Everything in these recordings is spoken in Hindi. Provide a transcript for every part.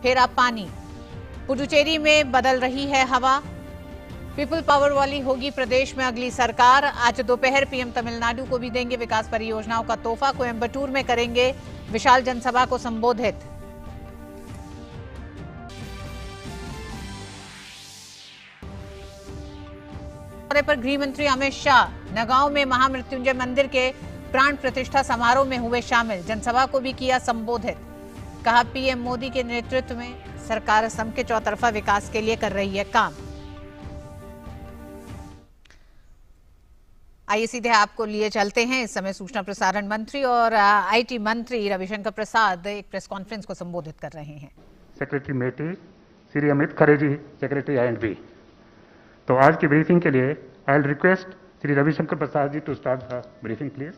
फेरा पानी। पुडुचेरी में बदल रही है हवा। पीपल पावर वाली होगी प्रदेश में अगली सरकार। आज दोपहर पीएम तमिलनाडु को भी देंगे विकास परियोजनाओं का तोहफा। कोयम्बटूर में करेंगे विशाल जनसभा को संबोधित। पर गृह मंत्री अमित शाह नगांव में महामृत्युंजय मंदिर के प्राण प्रतिष्ठा समारोह में हुए शामिल। जनसभा को भी किया संबोधित। कहा पीएम मोदी के नेतृत्व में सरकार असम के चौतरफा विकास के लिए कर रही है काम। आइए सीधे आपको लिए चलते हैं। इस समय सूचना प्रसारण मंत्री और आईटी मंत्री रविशंकर प्रसाद एक प्रेस कॉन्फ्रेंस को संबोधित कर रहे हैं। Secretary MeitY Shri Amit Khare ji, secretary I&B। तो आज की ब्रीफिंग के लिए I will request Shri Ravishankar Prasad ji to start the briefing please.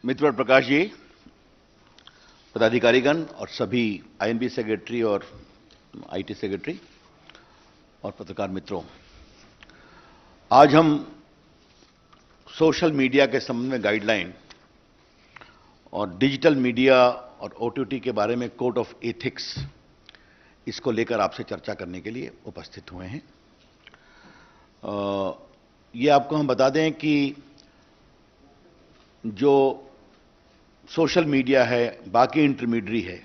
मित्र प्रकाश जी, पदाधिकारीगण और सभी I&B सेक्रेटरी और आईटी सेक्रेटरी और पत्रकार मित्रों, आज हम सोशल मीडिया के संबंध में गाइडलाइन और डिजिटल मीडिया और OTT के बारे में कोड ऑफ एथिक्स, इसको लेकर आपसे चर्चा करने के लिए उपस्थित हुए हैं। ये आपको हम बता दें कि जो सोशल मीडिया है, बाकी इंटरमीडियरी है,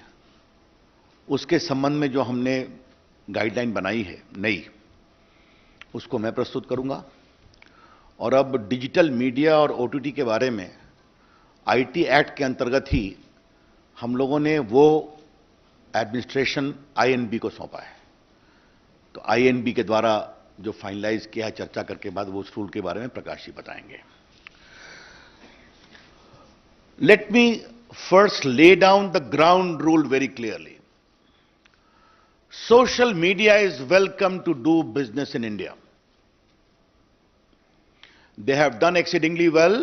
उसके संबंध में जो हमने गाइडलाइन बनाई है नई, उसको मैं प्रस्तुत करूंगा। और अब डिजिटल मीडिया और OTT के बारे में IT एक्ट के अंतर्गत ही हम लोगों ने वो एडमिनिस्ट्रेशन I&B को सौंपा है। तो I&B के द्वारा जो फाइनलाइज किया है, चर्चा करके बाद वो उस रूल के बारे में प्रकाश जी बताएंगे। Let me first lay down the ground rule very clearly. Social media is welcome to do business in India. They have done exceedingly well.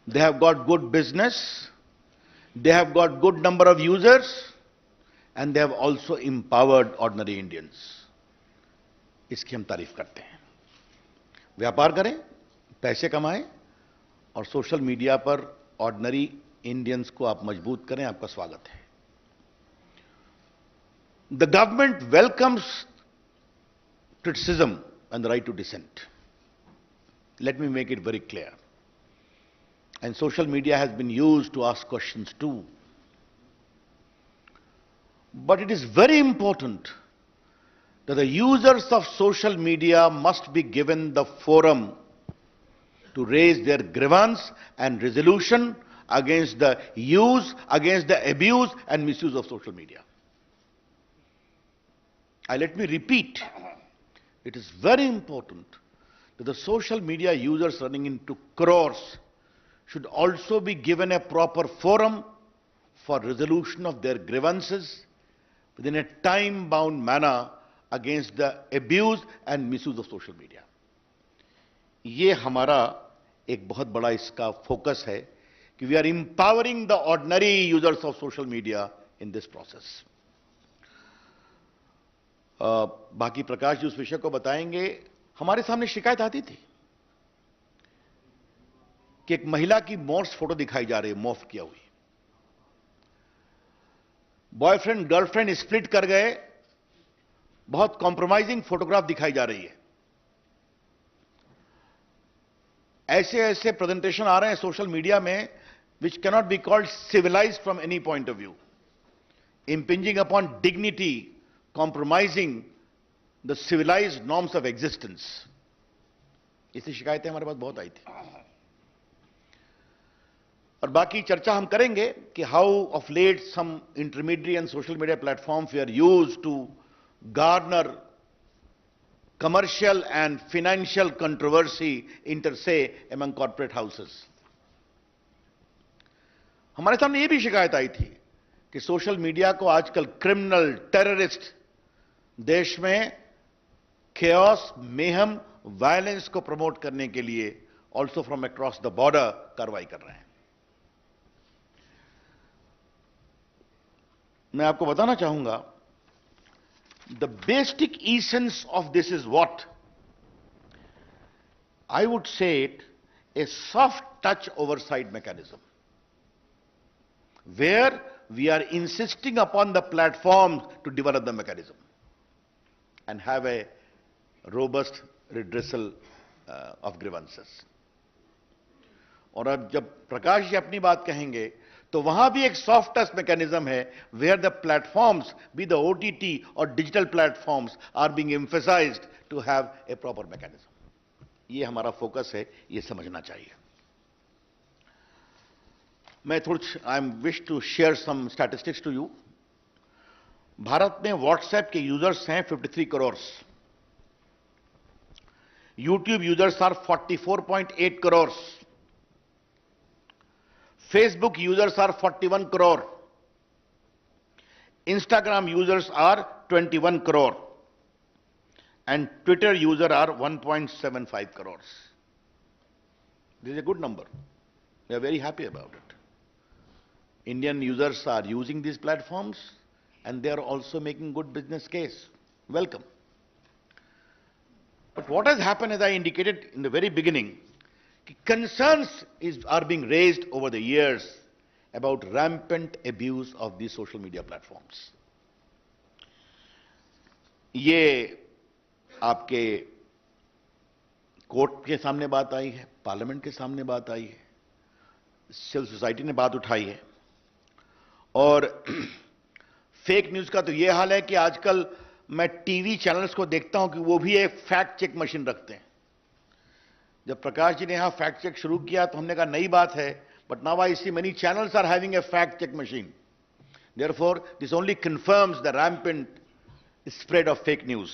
They have got good business. They have got good number of users, and they have also empowered ordinary Indians. इसकी हम तारीफ करते हैं। व्यापार करें, पैसे कमाएं और सोशल मीडिया पर ऑर्डिनरी इंडियंस को आप मजबूत करें। आपका स्वागत है। The government welcomes criticism and the right to dissent. Let me make it very clear. And social media has been used to ask questions too. But it is very important that the users of social media must be given the forum to raise their grievance and resolution against the use, against the abuse and misuse of social media. Let me repeat, it is very important that the social media users running into crores should also be given a proper forum for resolution of their grievances within a time-bound manner against the abuse and misuse of social media. ये हमारा एक बहुत बड़ा इसका फोकस है कि we are empowering the ordinary users of social media in this process. बाकी प्रकाश जी उस विषय को बताएंगे। हमारे सामने शिकायत आती थी कि एक महिला की मॉर्फ फोटो दिखाई जा रही है, मॉर्फ किया हुई। बॉयफ्रेंड गर्लफ्रेंड स्प्लिट कर गए, बहुत कॉम्प्रोमाइजिंग फोटोग्राफ दिखाई जा रही है। ऐसे ऐसे प्रेजेंटेशन आ रहे हैं सोशल मीडिया में which cannot be called civilized from any point of view, impinging upon dignity, compromising the civilized norms of existence. ऐसी शिकायतें हमारे पास बहुत आई थी। और बाकी चर्चा हम करेंगे कि how of late some intermediate and social media platforms are used to garner commercial and financial controversy inter se among corporate houses. हमारे सामने ये भी शिकायत आई थी कि सोशल मीडिया को आजकल क्रिमिनल, टेररिस्ट देश में chaos, mayhem, वायलेंस को प्रमोट करने के लिए also from across the border कार्रवाई कर रहे हैं। मैं आपको बताना चाहूंगा, the basic essence of this is what? I would say it a soft touch oversight mechanism where we are insisting upon the platforms to develop the mechanism and have a robust redressal of grievances. और अब जब प्रकाश जी अपनी बात कहेंगे तो वहां भी एक सॉफ्ट टच मैकेनिज्म है where the platforms be the OTT और digital platforms are being emphasised to have a proper mechanism. ये हमारा फोकस है, ये समझना चाहिए. मैं I am wish to share some statistics to you. Bharat में व्हाट्सएप के यूजर्स हैं 53 crore. YouTube users are 44.8 crore. Facebook users are 41 crore. Instagram users are 21 crore. And Twitter users are 1.75 crores. This is a good number. We are very happy about it. Indian users are using these platforms and they are also making good business case. Welcome. But what has happened, as I indicated in the very beginning, concerns are being raised over the years about rampant abuse of these social media platforms. ये आपके कोर्ट के सामने बात आई है, पार्लियामेंट के सामने बात आई है, सिविल सोसाइटी ने बात उठाई है. और फेक न्यूज का तो ये हाल है कि आजकल मैं टीवी चैनल्स को देखता हूं कि वो भी एक फैक्ट चेक मशीन रखते हैं. जब प्रकाश जी ने यहां फैक्ट चेक शुरू किया तो हमने कहा नई बात है, but now I see many channels are having a fact check machine. Therefore this only confirms the rampant spread of fake news.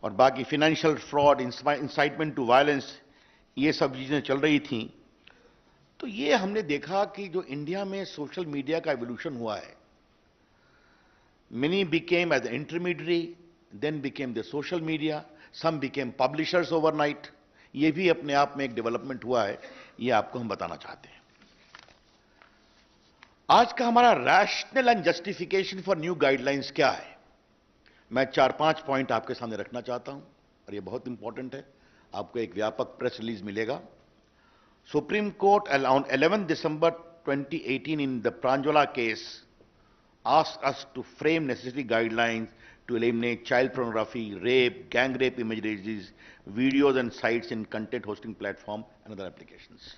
और बाकी financial fraud, incitement to violence, ये सब चीजें चल रही थी. तो ये हमने देखा कि जो इंडिया में सोशल मीडिया का एवोल्यूशन हुआ है, many became as an intermediary, then became the social media, some became publishers overnight. ये भी अपने आप में एक डेवलपमेंट हुआ है, ये आपको हम बताना चाहते हैं. आज का हमारा rational and justification for new guidelines क्या है, मैं 4-5 पॉइंट आपके सामने रखना चाहता हूं और ये बहुत इंपॉर्टेंट है. आपको एक व्यापक प्रेस रिलीज मिलेगा. Supreme court on 11 December 2018 in the Pranjwala case asked us to frame necessary guidelines to eliminate child pornography, rape, gang rape images, videos and sites in content hosting platform and other applications.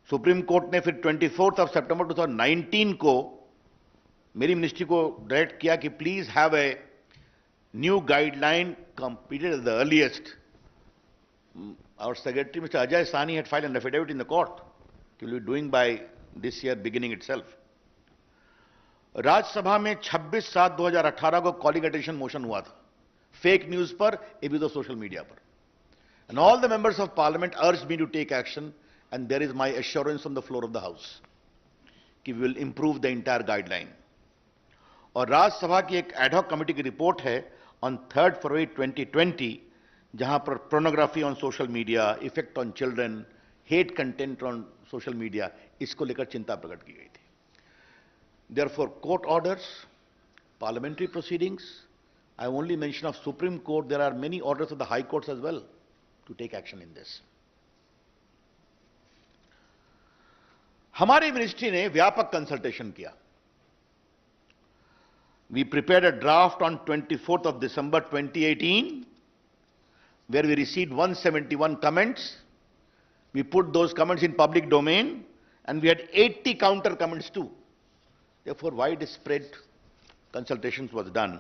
Supreme court ने फिर 24 सितंबर 2019 को मेरी मिनिस्ट्री को डायरेक्ट किया कि please have a new guideline completed at the earliest. Our secretary, Mr. Ajay Sani, had filed an affidavit in the court. He will be doing by this year beginning itself. Rajya Sabha में 26/7/2018 को कॉलिंग अटेंशन मोशन हुआ था फेक न्यूज पर, एब्यूज ऑफ सोशल मीडिया पर. And all the members of parliament urged me to take action and there is my assurance on the floor of the house कि we will improve the entire guideline. और राज्यसभा की एक एडहॉक कमेटी की रिपोर्ट है ऑन 3 फरवरी 2020 जहां पर pornography on social media, effect on children, hate content on social media, इसको लेकर चिंता प्रकट की गई थी. Therefore, court orders, parliamentary proceedings, I only mention of Supreme Court, there are many orders of the High Courts as well to take action in this. हमारी मिनिस्ट्री ने व्यापक कंसल्टेशन किया. We prepared a draft on 24th of December 2018, where we received 171 comments. We put those comments in public domain, and we had 80 counter comments too. Therefore, widespread consultations was done,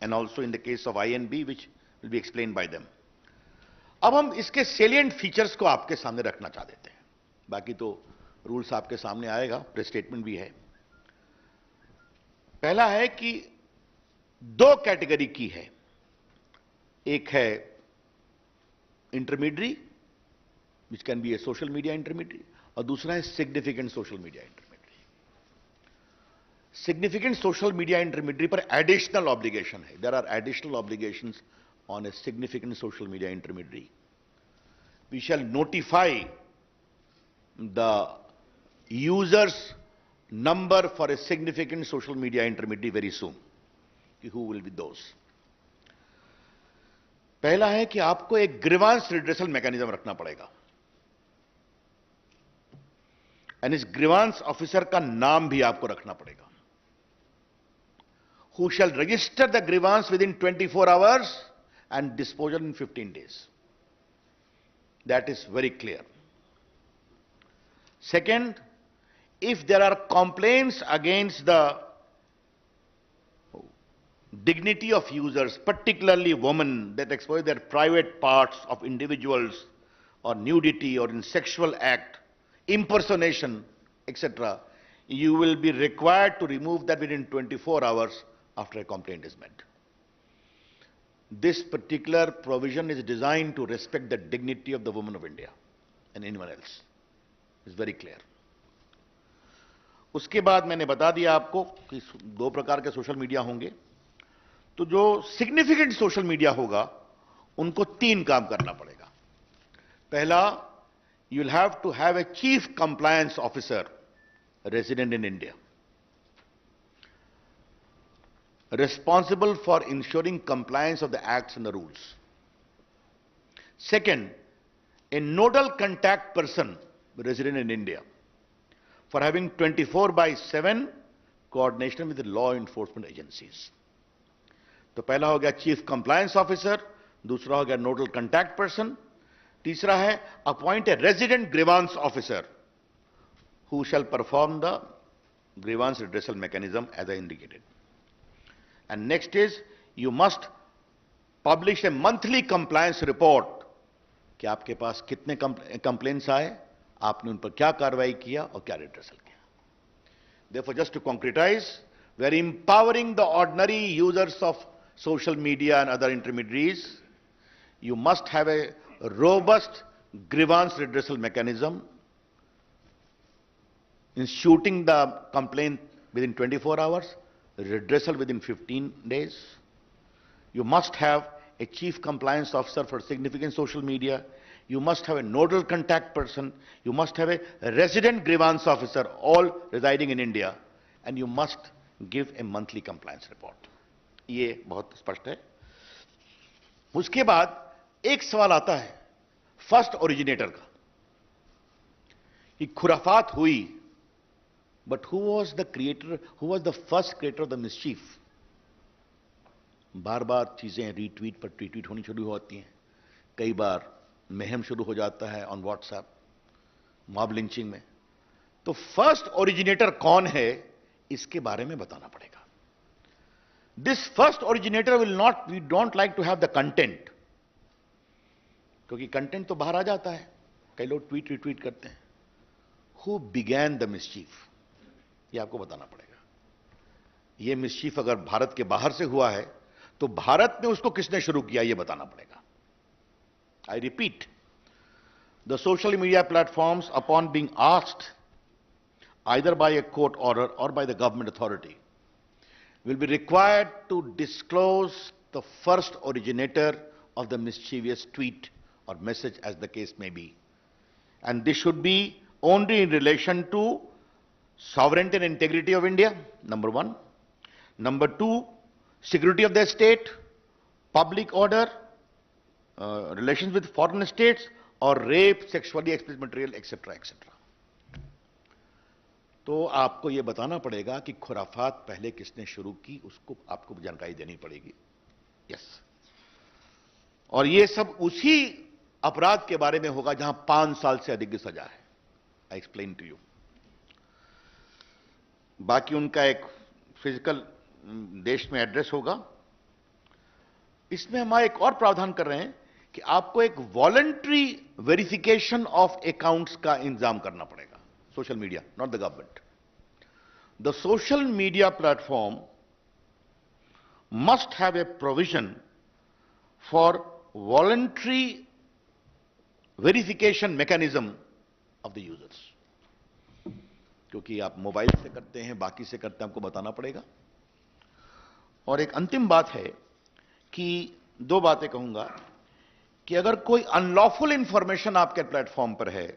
and also in the case of INB, which will be explained by them. अब हम इसके salient features को आपके सामने रखना चाह देते हैं. बाकी तो रूल्स आपके सामने आएगा, प्रेस स्टेटमेंट भी है. पहला है कि 2 कैटेगरी की है. एक है intermediary, which can be a social media intermediary, और दूसरा है significant social media intermediary. Significant social media intermediary पर एडिशनल ऑब्लिगेशन है. There are additional obligations on a significant social media intermediary. We shall notify the users number for a significant social media intermediary very soon. Who will be those? पहला है कि आपको एक ग्रीवांस रिड्रेसल मैकेनिज्म रखना पड़ेगा, एंड इस ग्रीवांस ऑफिसर का नाम भी आपको रखना पड़ेगा, who shall register the grievance within 24 hours and disposal in 15 days. That is very clear. Second, if there are complaints against the dignity of users, particularly women, that expose their private parts of individuals or nudity or in sexual act, impersonation, etc., you will be required to remove that within 24 hours after a complaint is made. This particular provision is designed to respect the dignity of the women of India and anyone else. It's very clear. उसके बाद मैंने बता दिया आपको कि दो प्रकार के सोशल मीडिया होंगे। तो जो सिग्निफिकेंट सोशल मीडिया होगा उनको तीन काम करना पड़ेगा। पहला, you will have to have a chief compliance officer resident in India, responsible for ensuring compliance of the acts and the rules. Second, a nodal contact person resident in India for having 24/7 coordination with the law enforcement agencies. तो पहला हो गया चीफ कंप्लायंस ऑफिसर, दूसरा हो गया नोडल कंटैक्ट पर्सन, तीसरा है appoint a resident grievance officer who shall perform the grievance redressal mechanism as I indicated. And next is, you must publish a monthly compliance report कि आपके पास कितने कंप्लेंट्स आए, आपने उन पर क्या कार्रवाई किया और क्या रिड्रेसल किया. Therefore, just to concretize, we are empowering the ordinary users of social media and other intermediaries. You must have a robust grievance redressal mechanism, instituting the complaint within 24 hours, redressal within 15 days. You must have a chief compliance officer for significant social media. You must have a nodal contact person. You must have a resident grievance officer, all residing in India. And you must give a monthly compliance report. ये बहुत स्पष्ट है. उसके बाद एक सवाल आता है फर्स्ट ओरिजिनेटर का, कि खुराफात हुई, but who was the creator, who was the first creator of the mischief? बार बार चीजें रीट्वीट पर ट्वीट होनी शुरू होती हैं, कई बार महम शुरू हो जाता है ऑन व्हाट्सएप, मॉब लिंचिंग में. तो फर्स्ट ओरिजिनेटर कौन है, इसके बारे में बताना पड़ेगा. This first originator will not, we don't like to have the content, क्योंकि कंटेंट तो बाहर आ जाता है, कई लोग ट्वीट रिट्वीट करते हैं. हु बिगैन द मिसचीफ, ये आपको बताना पड़ेगा. ये मिसचीफ अगर भारत के बाहर से हुआ है तो भारत में उसको किसने शुरू किया, ये बताना पड़ेगा. I repeat, the social media platforms upon being asked either by a court order or by the government authority will be required to disclose the first originator of the mischievous tweet or message, as the case may be. And this should be only in relation to sovereignty and integrity of India, number one. Number two, security of the state, public order, relations with foreign states, or rape, sexually explicit material, etc., etc. तो आपको यह बताना पड़ेगा कि खुराफात पहले किसने शुरू की, उसको आपको जानकारी देनी पड़ेगी. यस. और ये सब उसी अपराध के बारे में होगा जहां 5 साल से अधिक की सजा है. I explain to you. बाकी उनका एक फिजिकल देश में एड्रेस होगा. इसमें हम एक और प्रावधान कर रहे हैं कि आपको एक वॉलंटरी वेरिफिकेशन ऑफ अकाउंट्स का इंतजाम करना पड़ेगा. Social media, not the government. The social media platform must have a provision for voluntary verification mechanism of the users. क्योंकि आप मोबाइल से करते हैं, बाकी से करते हैं, आपको बताना पड़ेगा. और एक अंतिम बात है कि दो बातें कहूंगा कि अगर कोई अनलॉफुल इंफॉर्मेशन आपके प्लेटफॉर्म पर है,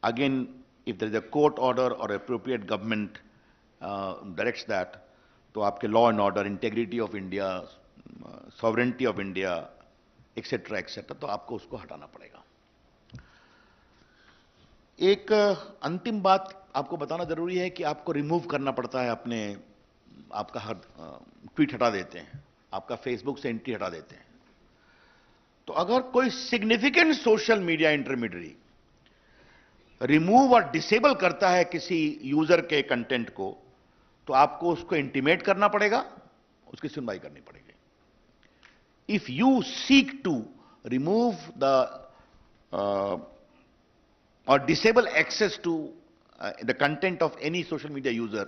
again if there is a court order or appropriate government directs that, तो आपके law and order, integrity of India, sovereignty of India, etcetera etcetera, तो आपको उसको हटाना पड़ेगा। एक अंतिम बात आपको बताना जरूरी है कि आपको रिमूव करना पड़ता है अपने, आपका हर ट्वीट हटा देते हैं, आपका फेसबुक से एंट्री हटा देते हैं। तो अगर कोई significant social media intermediary remove और डिसेबल करता है किसी यूजर के कंटेंट को, तो आपको उसको इंटीमेट करना पड़ेगा, उसकी सुनवाई करनी पड़ेगी। If you seek to remove the or disable access to the content of any social media user,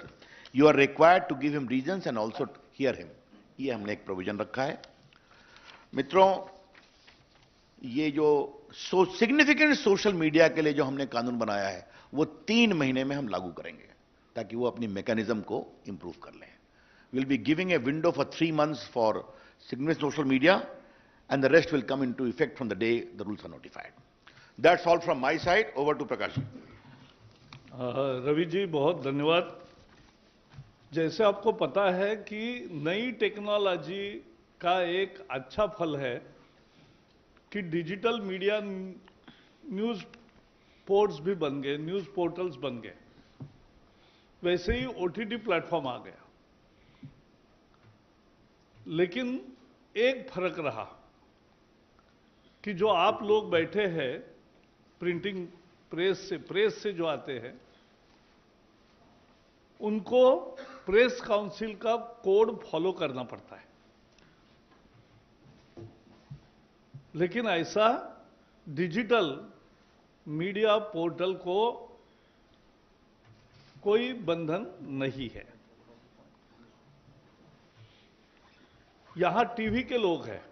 you are required to give him reasons and also hear him. ये हमने एक प्रोविजन रखा है। मित्रों, ये जो सिग्निफिकेंट सोशल मीडिया के लिए जो हमने कानून बनाया है, वो 3 महीने में हम लागू करेंगे ताकि वो अपनी मैकेनिज्म को इंप्रूव कर लें। We'll be giving a window for 3 months for significant social media, and the rest will come into effect from the day the rules are notified. That's all from my side. Over to Prakash. Ravi ji, बहुत धन्यवाद। जैसे आपको पता है कि नई टेक्नोलॉजी का एक अच्छा फल है कि डिजिटल मीडिया न्यूज़ पोर्ट्स भी बन गए, न्यूज़ पोर्टल्स बन गए। वैसे ही ओटीटी प्लेटफॉर्म आ गया। लेकिन एक फर्क रहा कि जो आप लोग बैठे हैं प्रिंटिंग प्रेस से जो आते हैं, उनको प्रेस काउंसिल का कोड फॉलो करना पड़ता है। लेकिन ऐसा डिजिटल मीडिया पोर्टल को कोई बंधन नहीं है। यहां टीवी के लोग हैं,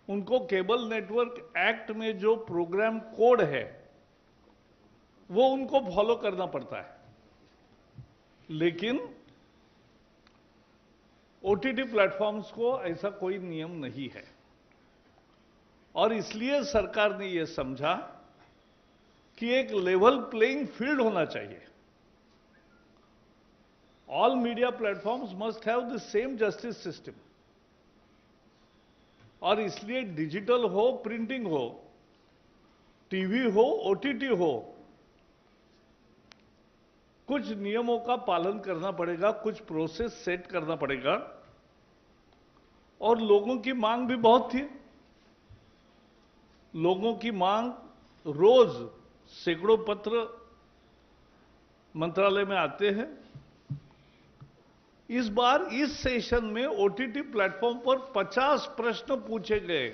उनको केबल नेटवर्क एक्ट में जो प्रोग्राम कोड है वो उनको फॉलो करना पड़ता है। लेकिन ओटीटी प्लेटफॉर्म्स को ऐसा कोई नियम नहीं है, और इसलिए सरकार ने यह समझा कि एक लेवल प्लेइंग फील्ड होना चाहिए। All media platforms must have the same justice system, और इसलिए डिजिटल हो, प्रिंटिंग हो, टीवी हो, ओटीटी हो, कुछ नियमों का पालन करना पड़ेगा, कुछ प्रोसेस सेट करना पड़ेगा। और लोगों की मांग भी बहुत थी। लोगों की मांग, रोज सैकड़ों पत्र मंत्रालय में आते हैं। इस बार इस सेशन में ओटीटी प्लेटफॉर्म पर 50 प्रश्न पूछे गए,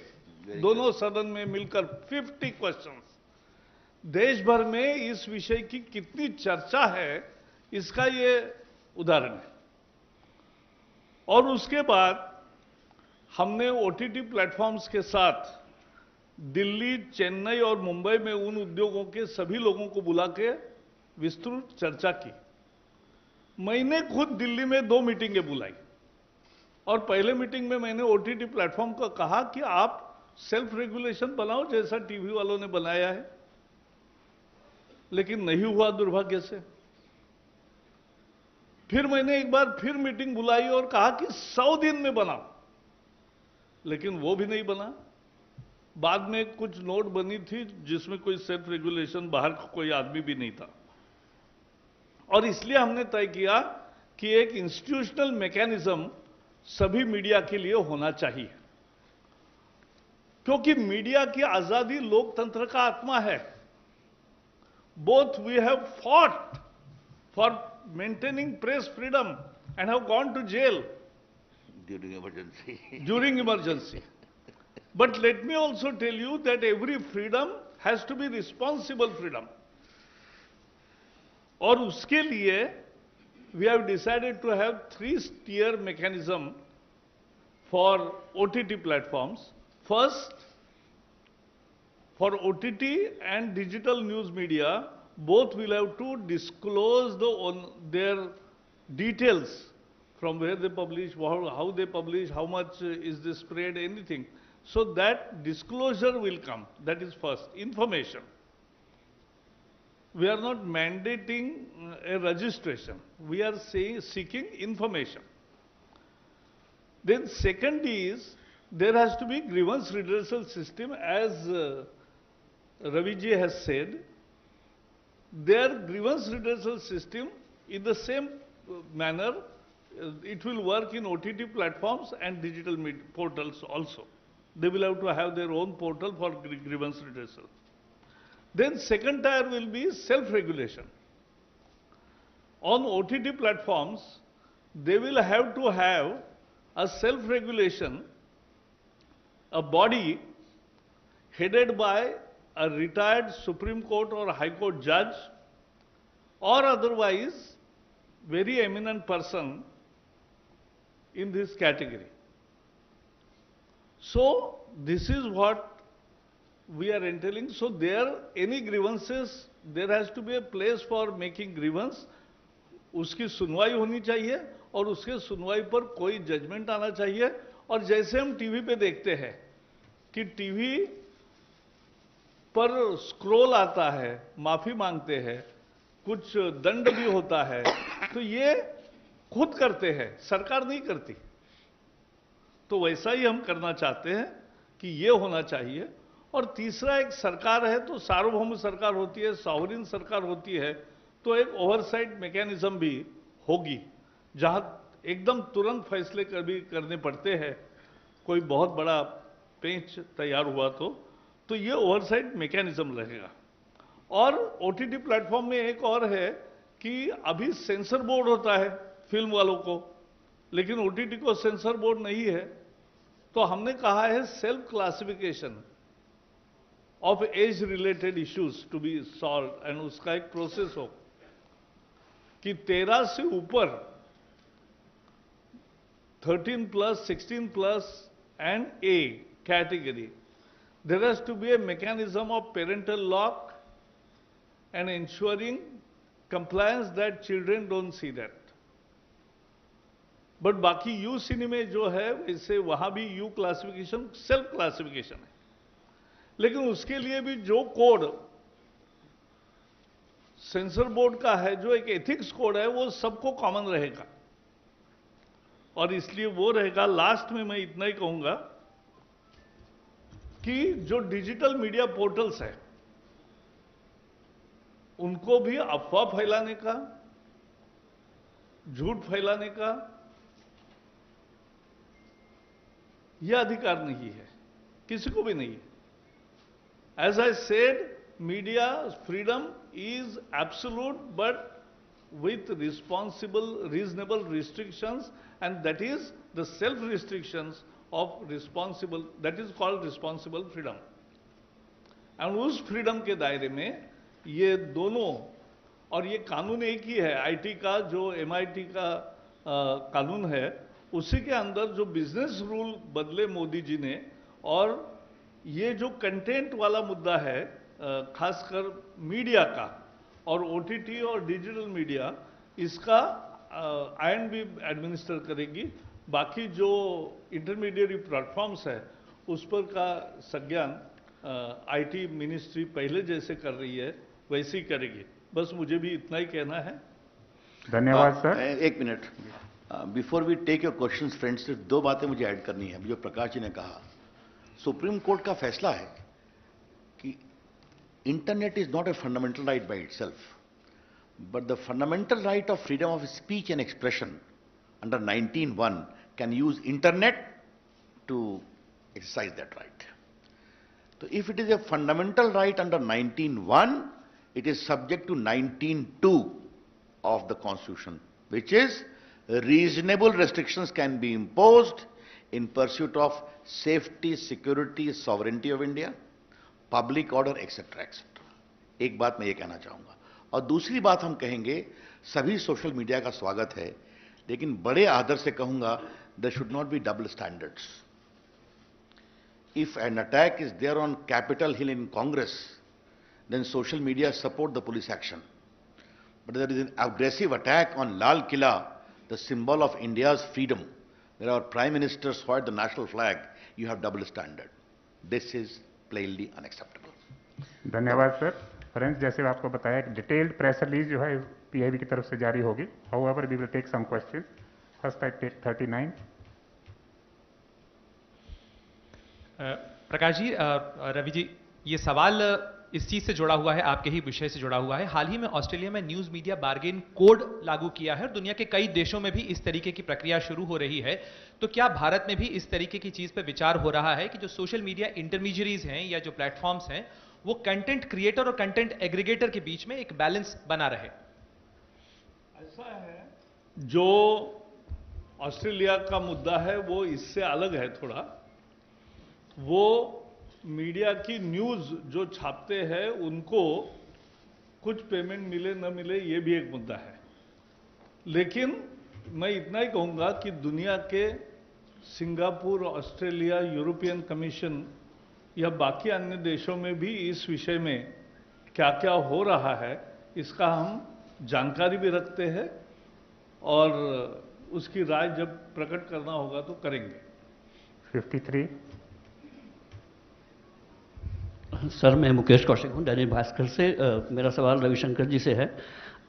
दोनों सदन में मिलकर 50 क्वेश्चंस। देश भर में इस विषय की कितनी चर्चा है, इसका ये उदाहरण है। और उसके बाद हमने ओटीटी प्लेटफॉर्म्स के साथ दिल्ली, चेन्नई और मुंबई में उन उद्योगों के सभी लोगों को बुला के विस्तृत चर्चा की। मैंने खुद दिल्ली में 2 मीटिंगें बुलाई, और पहले मीटिंग में मैंने ओटीटी प्लेटफॉर्म को कहा कि आप सेल्फ रेगुलेशन बनाओ जैसा टीवी वालों ने बनाया है। लेकिन नहीं हुआ दुर्भाग्य से। फिर मैंने एक बार फिर मीटिंग बुलाई और कहा कि 100 दिन में बनाओ, लेकिन वो भी नहीं बना। बाद में कुछ नोट बनी थी जिसमें कोई सेल्फ रेगुलेशन, बाहर कोई आदमी भी नहीं था। और इसलिए हमने तय किया कि एक इंस्टीट्यूशनल मैकेनिज्म सभी मीडिया के लिए होना चाहिए, क्योंकि मीडिया की आजादी लोकतंत्र का आत्मा है। Both we have fought for maintaining press freedom and have gone to jail during emergency. But let me also tell you that every freedom has to be responsible freedom. और उसके लिए we have decided to have 3-tier mechanism for OTT platforms. First, for OTT and digital news media, both will have to disclose their details, from where they publish, how they publish, how much is the spread, anything. So that disclosure will come. That is first, information. We are not mandating a registration. We are seeking information. Then second is there has to be grievance redressal system, as Ravi ji has said. Their grievance redressal system, in the same manner, it will work in OTT platforms and digital portals also. They will have to have their own portal for grievance redressal. Then second tier will be self-regulation. On OTT platforms, they will have to have a self-regulation, a body headed by a retired Supreme Court or High Court judge, or otherwise very eminent person in this category. So this is what we are entailing. So there, any grievances, there has to be a place for making grievance. उसकी सुनवाई होनी चाहिए और उसके सुनवाई पर कोई जजमेंट आना चाहिए। और जैसे हम टीवी पे देखते हैं कि टीवी पर स्क्रॉल आता है, माफी मांगते हैं, कुछ दंड भी होता है, तो ये खुद करते हैं, सरकार नहीं करती। तो वैसा ही हम करना चाहते हैं कि ये होना चाहिए। और तीसरा, एक सरकार है तो सार्वभौम सरकार होती है, सॉवरिन सरकार होती है, तो एक ओवरसाइट मैकेनिज्म भी होगी, जहां एकदम तुरंत फैसले करने पड़ते हैं, कोई बहुत बड़ा पेंच तैयार हुआ तो ये ओवरसाइट मैकेनिज्म रहेगा। और ओटीटी प्लेटफॉर्म में एक और है कि अभी सेंसर बोर्ड होता है फिल्म वालों को, लेकिन ओटीटी को सेंसर बोर्ड नहीं है। तो हमने कहा है self classification of age related issues to be solve, and उसका एक प्रोसेस हो कि 13 से ऊपर 13+, 16+ and A category, there has to be a mechanism of parental lock and ensuring compliance that children don't see that. But बाकी यू सिनी में जो है वैसे वहां भी यू क्लासिफिकेशन सेल्फ क्लासिफिकेशन है, लेकिन उसके लिए भी जो कोड सेंसर बोर्ड का है, जो एक एथिक्स कोड है, वो सबको कॉमन रहेगा। और इसलिए वो रहेगा। लास्ट में मैं इतना ही कहूंगा कि जो डिजिटल मीडिया पोर्टल्स है उनको भी अफवाह फैलाने का, झूठ फैलाने का यह अधिकार नहीं है, किसी को भी नहीं है। As I said, media freedom is absolute, but with reasonable restrictions, and that is the self restrictions of responsible, that is called responsible freedom. and उस फ्रीडम के दायरे में ये दोनों, और ये कानून एक ही है, आईटी का जो एमआईटी का कानून है, उसी के अंदर जो बिजनेस रूल बदले मोदी जी ने, और ये जो कंटेंट वाला मुद्दा है खासकर मीडिया का और ओटीटी और डिजिटल मीडिया, इसका आईएनबी एडमिनिस्टर करेगी। बाकी जो इंटरमीडिएट प्लेटफॉर्म्स है उस पर का संज्ञान आईटी मिनिस्ट्री पहले जैसे कर रही है वैसे ही करेगी। बस मुझे भी इतना ही कहना है। धन्यवाद सर। एक minute, before we take your questions friends, सिर्फ दो बातें मुझे ऐड करनी है। जो प्रकाश जी ने कहा, सुप्रीम कोर्ट का फैसला है कि internet is not a fundamental right by itself, but the fundamental right of freedom of speech and expression under 19(1) can use internet to exercise that right. So if it is a fundamental right under 19(1), it is subject to 19(2) of the Constitution, which is reasonable restrictions can be imposed in pursuit of safety, security, sovereignty of India, public order, etc., etc. एक बात मैं ये कहना चाहूंगा। और दूसरी बात हम कहेंगे, सभी सोशल मीडिया का स्वागत है, लेकिन बड़े आदर से कहूंगा, there should not be double standards. If an attack is there on Capitol Hill in Congress, then social media support the police action. But there is an aggressive attack on Lal Killa, the symbol of India's freedom, where our Prime Minister hoists the national flag. You have double standard. This is plainly unacceptable. धन्यवाद सर। फ्रेंड्स, जैसे आपको बताया, डिटेल्ड प्रेस रिलीज जो है पीआईबी की तरफ से जारी होगी। However we will take some questions. First I take 39। Prakash ji, Ravi ji, ये सवाल इस चीज से जुड़ा हुआ है, आपके ही विषय से जुड़ा हुआ है। हाल ही में ऑस्ट्रेलिया में न्यूज मीडिया बार्गेन कोड लागू किया है और दुनिया के कई देशों में भी इस तरीके की प्रक्रिया शुरू हो रही है। तो क्या भारत में भी इस तरीके की चीज पर विचार हो रहा है कि जो सोशल मीडिया इंटरमीडियरीज हैं या जो प्लेटफॉर्म्स हैं, वो कंटेंट क्रिएटर और कंटेंट एग्रीगेटर के बीच में एक बैलेंस बना रहे? ऐसा है, जो ऑस्ट्रेलिया का मुद्दा है वो इससे अलग है थोड़ा। वो मीडिया की न्यूज जो छापते हैं उनको कुछ पेमेंट मिले न मिले ये भी एक मुद्दा है। लेकिन मैं इतना ही कहूंगा कि दुनिया के सिंगापुर, ऑस्ट्रेलिया, यूरोपियन कमीशन या बाकी अन्य देशों में भी इस विषय में क्या क्या हो रहा है इसका हम जानकारी भी रखते हैं और उसकी राय जब प्रकट करना होगा तो करेंगे। 53। सर, मैं मुकेश कौशिक हूँ, दैनिक भास्कर से। मेरा सवाल रविशंकर जी से है।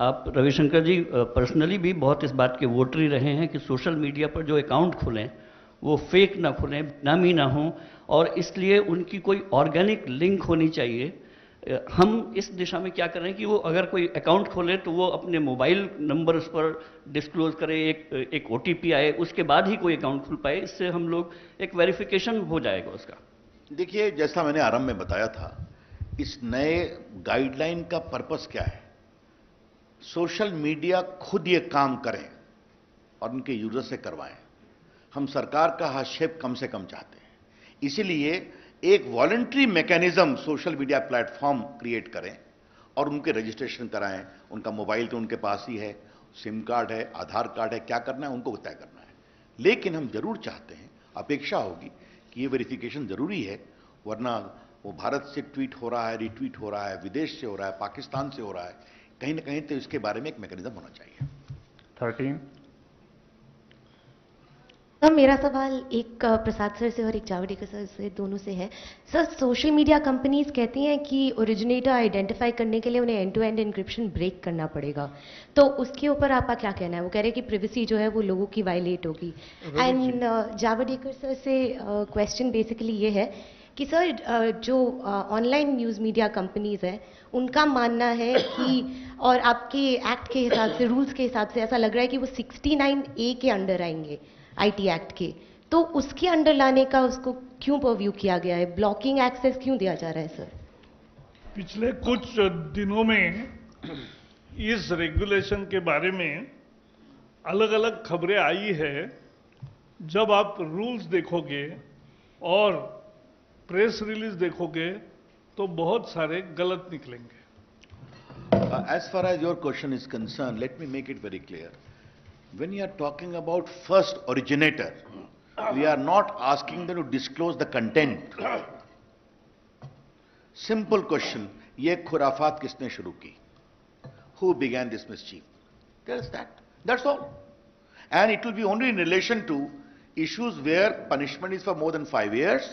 आप रविशंकर जी पर्सनली भी बहुत इस बात के वोटरी रहे हैं कि सोशल मीडिया पर जो अकाउंट खुलें वो फेक ना खुलें, नामी ना हों, और इसलिए उनकी कोई ऑर्गेनिक लिंक होनी चाहिए। हम इस दिशा में क्या करें कि वो अगर कोई अकाउंट खोले तो वो अपने मोबाइल नंबर उस पर डिस्क्लोज करे, एक OTP आए, उसके बाद ही कोई अकाउंट खुल पाए। इससे हम लोग एक वेरिफिकेशन हो जाएगा उसका। देखिए, जैसा मैंने आरंभ में बताया था, इस नए गाइडलाइन का पर्पस क्या है? सोशल मीडिया खुद ये काम करें और उनके यूजर से करवाएं। हम सरकार का हस्तक्षेप कम से कम चाहते हैं, इसीलिए एक voluntary mechanism social media platform create करें और उनके रजिस्ट्रेशन कराएं। उनका मोबाइल तो उनके पास ही है, सिम कार्ड है, आधार कार्ड है, क्या करना है उनको तय करना है। लेकिन हम जरूर चाहते हैं, अपेक्षा होगी कि ये वेरिफिकेशन जरूरी है, वरना वो भारत से ट्वीट हो रहा है, रिट्वीट हो रहा है, विदेश से हो रहा है, पाकिस्तान से हो रहा है, कहीं ना कहीं तो इसके बारे में एक मैकेनिज्म होना चाहिए। 13। सर, मेरा सवाल एक प्रसाद सर से और एक जावड़ेकर सर से, दोनों से है। सर, सोशल मीडिया कंपनीज कहती हैं कि ओरिजिनेटर आइडेंटिफाई करने के लिए उन्हें end to end encryption break करना पड़ेगा, तो उसके ऊपर आपका क्या कहना है? वो कह रहे हैं कि प्रिवेसी जो है वो लोगों की वायलेट होगी। एंड जावड़ेकर सर से क्वेश्चन बेसिकली ये है कि सर, जो ऑनलाइन न्यूज़ मीडिया कंपनीज हैं उनका मानना है कि, और आपके एक्ट के हिसाब से, रूल्स के हिसाब से ऐसा लग रहा है कि वो 69A के अंडर आएंगे, IT एक्ट के, तो उसके अंडर लाने का उसको क्यों परव्यू किया गया है? ब्लॉकिंग एक्सेस क्यों दिया जा रहा है सर? पिछले कुछ दिनों में इस रेगुलेशन के बारे में अलग अलग खबरें आई है। जब आप रूल्स देखोगे और प्रेस रिलीज देखोगे तो बहुत सारे गलत निकलेंगे। As far as your question is concerned, let me make it very clear. When you are talking about first originator, we are not asking them to disclose the content. Simple question, ये खुराफात किसने शुरू की? Who began this mischief? Tell us that. That's all. And it will be only in relation to issues where punishment is for more than 5 years,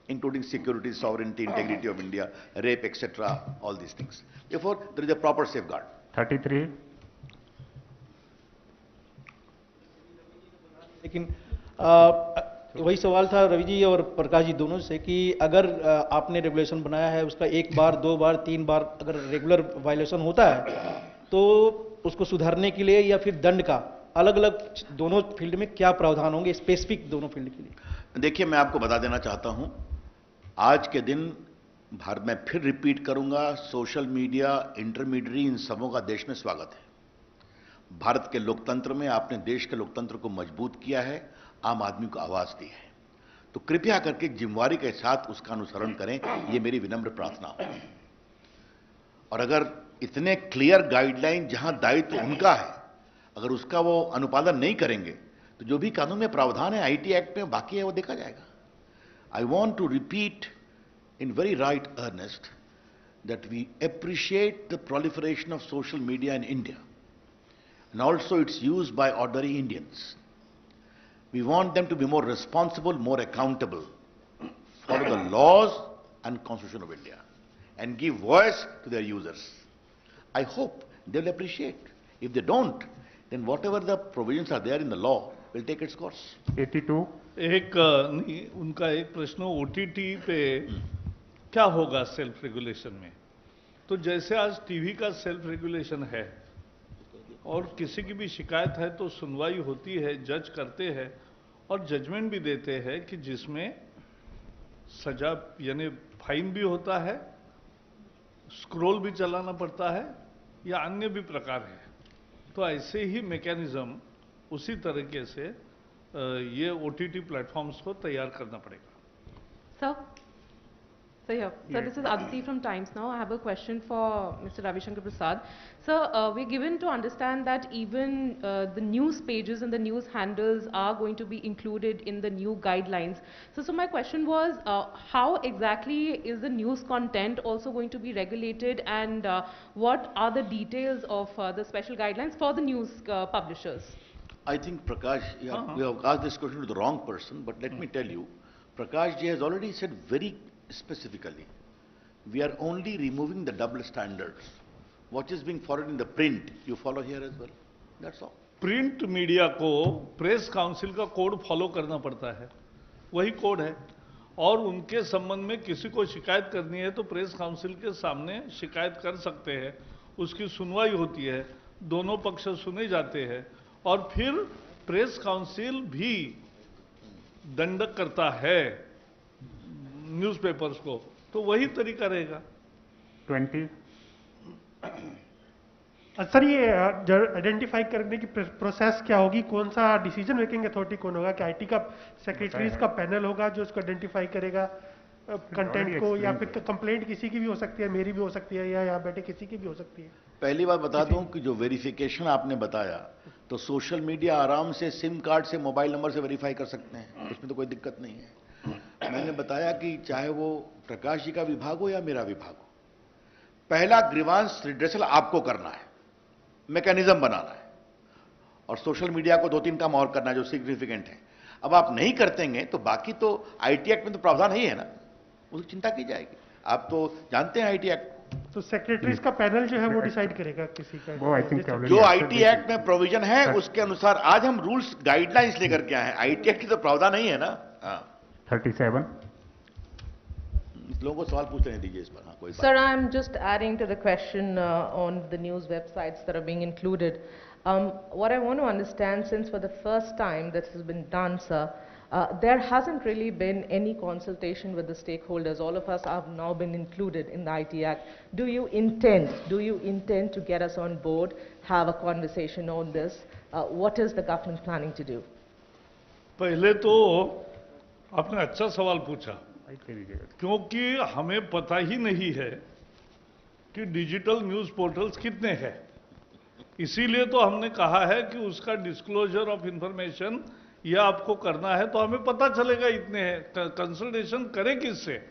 including security, sovereignty, integrity of India, rape, etc., all these things. Therefore, there is a proper safeguard. 33। लेकिन वही सवाल था रवि जी और प्रकाश जी दोनों से कि अगर आपने रेगुलेशन बनाया है, उसका 1 बार, 2 बार, 3 बार अगर रेगुलर वायलेशन होता है तो उसको सुधारने के लिए या फिर दंड का अलग अलग दोनों फील्ड में क्या प्रावधान होंगे, स्पेसिफिक दोनों फील्ड के लिए? देखिए, मैं आपको बता देना चाहता हूं, आज के दिन भारत में फिर रिपीट करूंगा, सोशल मीडिया इंटरमीडियरी इन सबों का देश में स्वागत है। भारत के लोकतंत्र में आपने देश के लोकतंत्र को मजबूत किया है, आम आदमी को आवाज दी है, तो कृपया करके जिम्मेवारी के साथ उसका अनुसरण करें, ये मेरी विनम्र प्रार्थना है। और अगर इतने क्लियर गाइडलाइन, जहां दायित्व उनका है, अगर उसका वो अनुपालन नहीं करेंगे तो जो भी कानून में प्रावधान है, IT एक्ट में बाकी है, वो देखा जाएगा। I want to repeat in very right earnest that we appreciate the proliferation of social media in India and also its use by ordinary Indians. We want them to be more responsible, more accountable, follow the laws and Constitution of India and give voice to their users. I hope they will appreciate. If they don't, then whatever the provisions are there in the law will take its course. 82। नहीं, उनका एक प्रश्न ओटीटी पे क्या होगा सेल्फ रेगुलेशन में। तो जैसे आज टीवी का सेल्फ रेगुलेशन है और किसी की भी शिकायत है तो सुनवाई होती है, जज करते हैं और जजमेंट भी देते हैं कि जिसमें सजा यानी फाइन भी होता है, स्क्रॉल भी चलाना पड़ता है या अन्य भी प्रकार है। तो ऐसे ही मैकेनिज्म उसी तरीके से ये ओटीटी प्लेटफॉर्म्स को तैयार करना पड़ेगा। Sir, this is Aditi from Times Now. I have a question for Mr. Ravi Shankar Prasad. Sir, we're given to understand that even the news pages and the news handles are going to be included in the new guidelines. So my question was, how exactly is the news content also going to be regulated, and what are the details of the special guidelines for the news publishers? I think Prakash, you have asked this question to the wrong person, but let me tell you, Prakash ji has already said very specifically, we are only removing the double standards. What is being followed in the print, you follow here as well. That's all. Print media को प्रेस काउंसिल का कोड फॉलो करना पड़ता है, वही कोड है। और उनके संबंध में किसी को शिकायत करनी है तो प्रेस काउंसिल के सामने शिकायत कर सकते हैं, उसकी सुनवाई होती है, दोनों पक्ष सुने जाते हैं और फिर प्रेस काउंसिल भी दंड करता है न्यूज़पेपर्स को, तो वही तरीका रहेगा। 20 सर, ये आइडेंटिफाई करने की प्रोसेस क्या होगी, कौन सा डिसीजन मेकिंग अथॉरिटी कौन होगा? कि आईटी का सेक्रेटरीज का पैनल होगा जो इसको आइडेंटिफाई करेगा कंटेंट को, या फिर कंप्लेंट किसी की भी हो सकती है, मेरी भी हो सकती है, या यहाँ बैठे किसी की भी हो सकती है? पहली बात बता दूं कि जो वेरिफिकेशन आपने बताया, तो सोशल मीडिया आराम से सिम कार्ड से, मोबाइल नंबर से वेरीफाई कर सकते हैं, उसमें तो कोई दिक्कत नहीं है। मैंने बताया कि चाहे वो प्रकाश जी का विभाग हो या मेरा विभाग हो, पहला ग्रीवांस रिड्रेसल आपको करना है, मैकेनिज्म बनाना है, और सोशल मीडिया को 2-3 काम और करना है जो सिग्निफिकेंट है। अब आप नहीं करतेंगे तो बाकी तो आईटी एक्ट में तो प्रावधान ही है ना, उसकी चिंता की जाएगी। आप तो जानते हैं आईटी एक्ट, तो सेक्रेटरीज का पैनल जो है वो डिसाइड करेगा किसी का, वो आई थिंक जो आईटी एक्ट में प्रोविजन है उसके अनुसार आज हम रूल्स गाइडलाइंस लेकर के आए हैं। आईटी एक्ट की तो प्रावधान नहीं है ना। 37 लोगों को सवाल पूछ रहे दीजिए इस पर। हाँ, कोई बात। Sir, I'm just adding to the question on the news websites that are being included. What I want to understand, since for the first time this has been done, sir, there hasn't really been any consultation with the stakeholders. All of us have now been included in the IT Act. Do you intend to get us on board, have a conversation on this? What is the government planning to do? पहले तो आपने अच्छा सवाल पूछा, क्योंकि हमें पता ही नहीं है कि डिजिटल न्यूज पोर्टल्स कितने हैं। इसीलिए तो हमने कहा है कि उसका डिस्क्लोजर ऑफ इंफॉर्मेशन यह आपको करना है, तो हमें पता चलेगा इतने हैं। कंसल्टेशन करें किससे,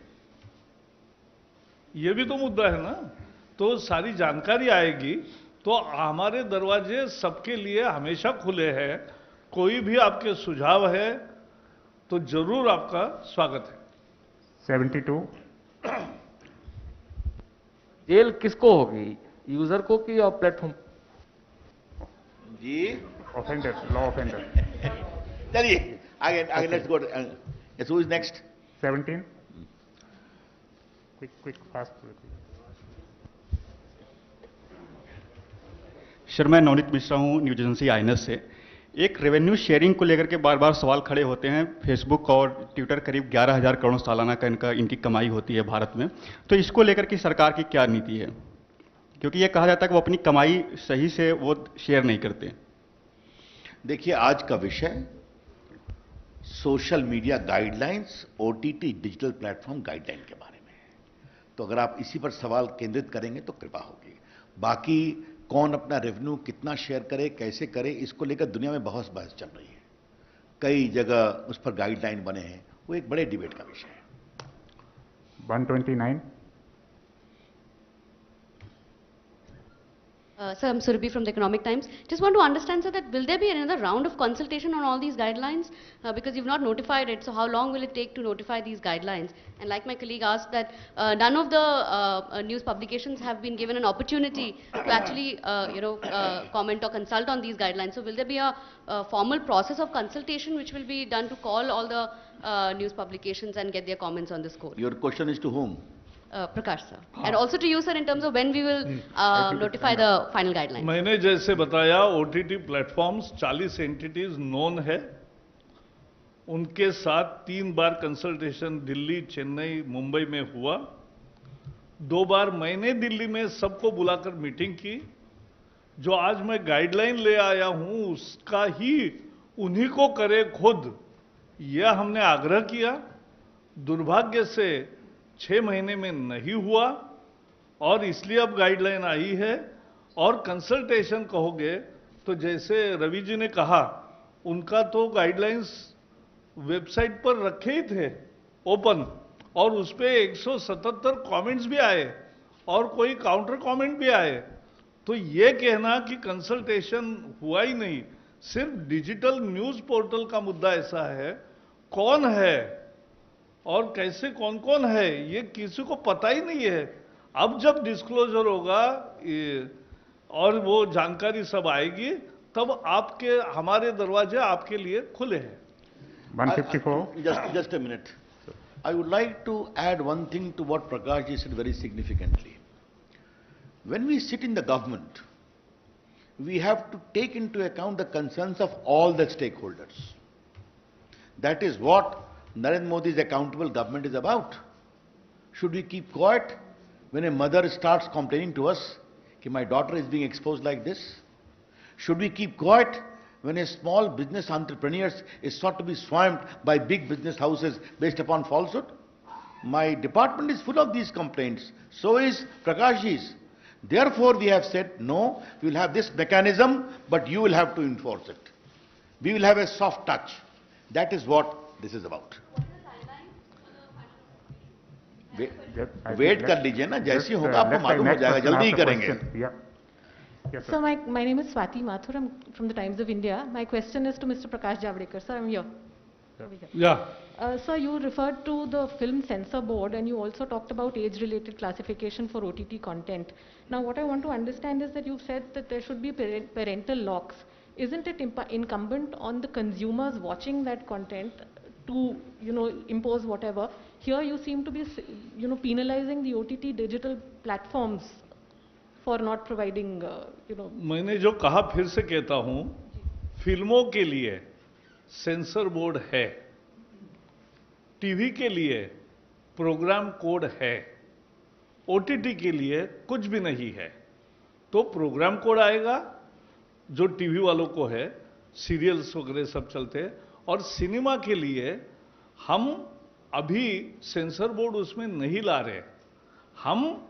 ये भी तो मुद्दा है ना। तो सारी जानकारी आएगी, तो हमारे दरवाजे सबके लिए हमेशा खुले हैं। कोई भी आपके सुझाव है तो जरूर आपका स्वागत है। 72 जेल किसको होगी, यूजर को कि या प्लेटफॉर्म? जी ऑफेंडर, लॉ ऑफेंडर। चलिए आगे let's go. Yes, who is next? 17 quick fast. Sir, मैं नवनीत मिश्रा हूँ, न्यूज एजेंसी आईएनएस से। एक रेवेन्यू शेयरिंग को लेकर के बार बार सवाल खड़े होते हैं। फेसबुक और ट्विटर करीब 11,000 करोड़ सालाना का इनकी कमाई होती है भारत में, तो इसको लेकर के सरकार की क्या नीति है? क्योंकि ये कहा जाता है कि वो अपनी कमाई सही से वो शेयर नहीं करते। देखिए, आज का विषय social media guidelines, OTT digital platform guideline के बारे में है। तो अगर आप इसी पर सवाल केंद्रित करेंगे तो कृपा होगी। बाकी कौन अपना रेवेन्यू कितना शेयर करे, कैसे करे, इसको लेकर दुनिया में बहुत बहस चल रही है। कई जगह उस पर गाइडलाइन बने हैं, वो एक बड़े डिबेट का विषय है। 129 Sir, I'm Surabhi from the Economic Times. Just want to understand, sir, that will there be another round of consultation on all these guidelines? Because you've not notified it, so how long will it take to notify these guidelines? And like my colleague asked, that none of the news publications have been given an opportunity to actually, comment or consult on these guidelines. So will there be a formal process of consultation which will be done to call all the news publications and get their comments on this code? Your question is to whom? Prakash sir. And also to you sir in terms of when we will notify the final guidelines. मैंने जैसे बताया OTT प्लेटफॉर्म्स 40 एंटिटीज नोन है, उनके साथ 3 बार कंसल्टेशन दिल्ली, चेन्नई, मुंबई में हुआ। 2 बार मैंने दिल्ली में सबको बुलाकर मीटिंग की। जो आज मैं गाइडलाइन ले आया हूं उसका ही उन्हीं को करे खुद, यह हमने आग्रह किया। दुर्भाग्य से 6 महीने में नहीं हुआ और इसलिए अब गाइडलाइन आई है। और कंसल्टेशन कहोगे तो जैसे रवि जी ने कहा, उनका तो गाइडलाइंस वेबसाइट पर रखे ही थे ओपन, और उस पे 177 कमेंट्स भी आए और कोई काउंटर कमेंट भी आए। तो ये कहना कि कंसल्टेशन हुआ ही नहीं, सिर्फ डिजिटल न्यूज पोर्टल का मुद्दा ऐसा है, कौन है और कैसे कौन कौन है ये किसी को पता ही नहीं है। अब जब डिस्क्लोजर होगा और वो जानकारी सब आएगी, तब आपके हमारे दरवाजे आपके लिए खुले हैं। 154. Just a minute. I would like to add one thing to what Prakash ji said very significantly. When we sit in the government, we have to take into account the concerns of all the stakeholders. That is what Narendra Modi's accountable government is about. Should we keep quiet when a mother starts complaining to us that my daughter is being exposed like this? Should we keep quiet when a small business entrepreneur is sought to be swamped by big business houses based upon falsehood? My department is full of these complaints. So is Prakash ji's. Therefore, we have said, no, we will have this mechanism, but you will have to enforce it. We will have a soft touch. That is what this is about. Wait कर लीजिए ना, जैसी होगा आपको मालूम हो जाएगा, जल्दी ही करेंगे। So my name is Swati Mathur. I'm from the Times of India. My question is to Mr. Prakash Javadekar. Sir, I'm here. Yeah. Sir, you referred to the Film Censor Board and you also talked about age-related classification for OTT content. Now, what I want to understand is that you've said that there should be parental locks. Isn't it incumbent on the consumers watching that content to, impose whatever? Here you seem to be, penalizing the OTT digital platforms for not providing, मैंने जो कहा फिर से कहता हूं, फिल्मों के लिए सेंसर बोर्ड है, टीवी के लिए प्रोग्राम कोड है, ओटीटी के लिए कुछ भी नहीं है। तो प्रोग्राम कोड आएगा जो टीवी वालों को है, सीरियल्स वगैरह सब चलते हैं, और सिनेमा के लिए हम अभी सेंसर बोर्ड उसमें नहीं ला रहे। हम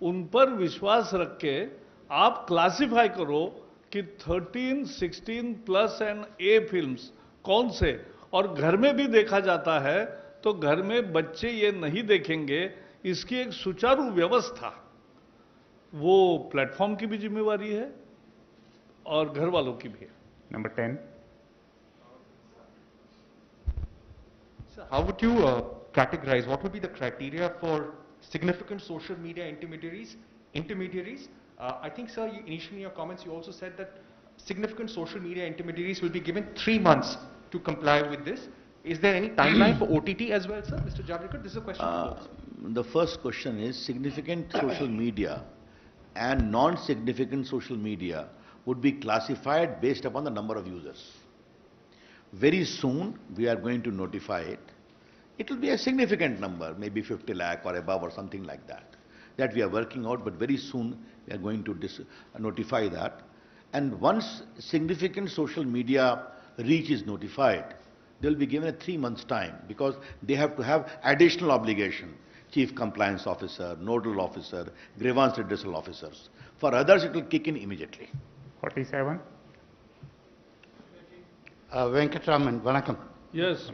उन पर विश्वास रख के आप क्लासिफाई करो कि 13, 16 प्लस एंड ए फिल्म्स कौन से, और घर में भी देखा जाता है तो घर में बच्चे ये नहीं देखेंगे, इसकी एक सुचारू व्यवस्था वो प्लेटफॉर्म की भी जिम्मेवारी है और घर वालों की भी है। Number 10. So how would you categorize, what would be the criteria for significant social media intermediaries? I think, sir, initially in your comments you also said that significant social media intermediaries will be given 3 months to comply with this. Is there any timeline for OTT as well, sir? Mr. Javadekar, this is a question for both. The first question is significant social media and non-significant social media would be classified based upon the number of users. Very soon we are going to notify it. It will be a significant number, maybe 50 lakh or above or something like that. That we are working out, but very soon we are going to notify that. And once significant social media reach is notified, they will be given a 3 months time because they have to have additional obligation. Chief Compliance Officer, Nodal Officer, Grievance Redressal Officers. For others, it will kick in immediately. 47. Venkatraman, vanakkam. Yes.